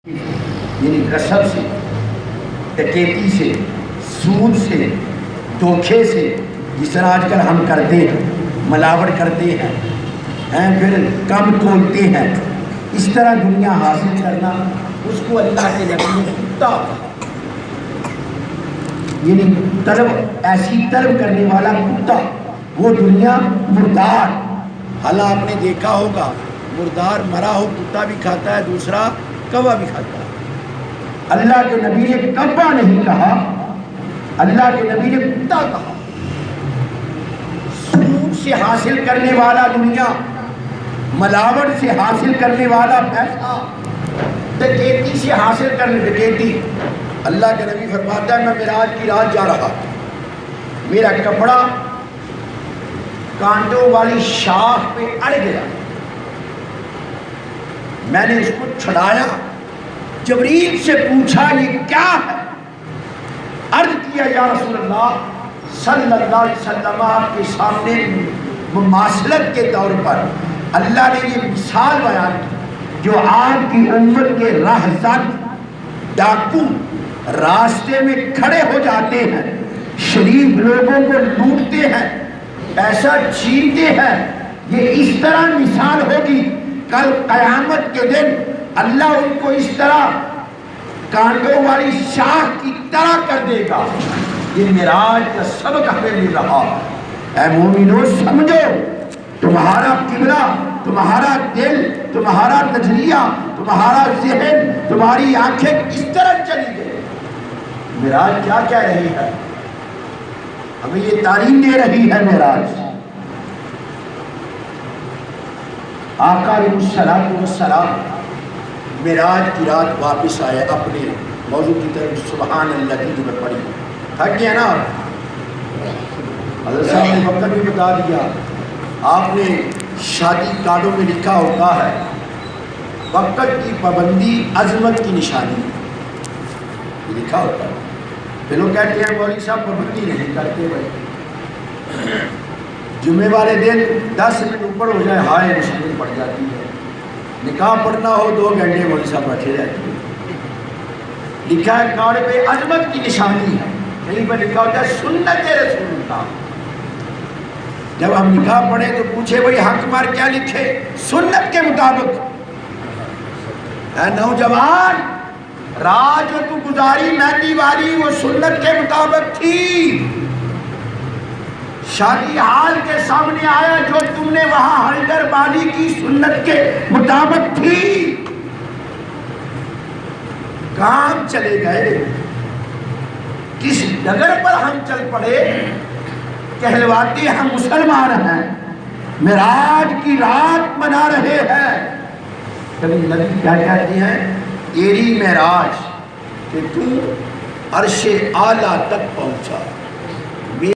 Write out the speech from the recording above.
یعنی غصب سے، ڈکیتی سے، سود سے، دھوکے سے، جس طرح آج کل ہم کرتے ہیں، ملاوٹ کرتے ہیں، پھر کم تولتے ہیں، اس طرح دنیا حاصل کرنا، اس کو اللہ کے نبی نے کتا کہا، یعنی طلب، ایسی طلب کرنے والا کتا، وہ دنیا مردار. حالا آپ نے دیکھا ہوگا مردار مرا ہو کتا بھی کھاتا ہے، دوسرا کوا بھی کھاتا ہے. اللہ کے نبی نے کوا نہیں کہا، اللہ کے نبی نے کتا کہا. سود سے حاصل کرنے والا دنیا، ملاوٹ سے حاصل کرنے والا پیسہ، ڈکیتی سے حاصل کرنے، ڈکیتی. اللہ کے نبی فرماتا ہے میں معراج کی رات جا رہا، میرا کپڑا کانٹوں والی شاخ پہ اڑ گیا، میں نے اس کو چھڑایا، جبریل سے پوچھا یہ کیا ہے؟ عرض کیا یا رسول اللہ صلی اللہ علیہ وسلم، آپ کے سامنے مماثلت کے طور پر اللہ نے یہ مثال بیان کی، جو آپ کی امت کے رہزن ڈاکو راستے میں کھڑے ہو جاتے ہیں، شریف لوگوں کو لوٹتے ہیں، پیسہ چھینتے ہیں، یہ اس طرح مثال ہوگی. کل قیامت کے دن اللہ ان کو اس طرح کانٹوں والی شاخ کی طرح کر دے گا. یہ معراج کا سبق ہمیں مل رہا. اے مومنو سمجھو، تمہارا قبلہ، تمہارا دل، تمہارا نظریہ، تمہارا ذہن، تمہاری آنکھیں اس طرح چلی گئی. معراج کیا کہہ رہی ہے؟ ہمیں یہ تعلیم دے رہی ہے. معراج آقا علیہ الصلوۃ والسلام معراج کی رات واپس آئے اپنے موضوع کی طرف. سبحان اللہ کی جو پڑھی تھک گیا نا. حضرت صاحب نے وقت بھی بتا دیا. آپ نے شادی کارڈوں میں لکھا ہوتا ہے وقت کی پابندی عظمت کی نشانی، یہ لکھا ہوتا ہے. پھر لوگ کہتے ہیں مولوی صاحب پابندی نہیں کرتے بھائی، جمعے والے دن 10 منٹ اوپر ہو جائے ہائے مشکل پڑ جاتی ہے. نکاح پڑھنا ہو 2 گھنٹے مولوی صاحب بیٹھے رہتے ہیں. لکھا ہے کارڈ پہ عظمت کی نشانی ہے، کہیں پر لکھا ہوتا ہے سنت رسول اللہ. جب ہم نکاح پڑھیں تو پوچھے بھائی حق مار کیا لکھے؟ سنت کے مطابق. اے نوجوان، رات جو تو گزاری مہندی والی وہ سنت کے مطابق تھی. شادی حال کے سامنے آیا جو تم نے وہاں ہلڈر بازی کی سنت کے مطابق تھی. کام چلے گئے، کس ڈگر پر ہم چل پڑے، کہلواتے ہم مسلمان ہیں، معراج کی رات منا رہے ہیں. کبھی نبی کیا کہتے ہیں؟ تیری معراج کہ تو عرش اعلیٰ تک پہنچا.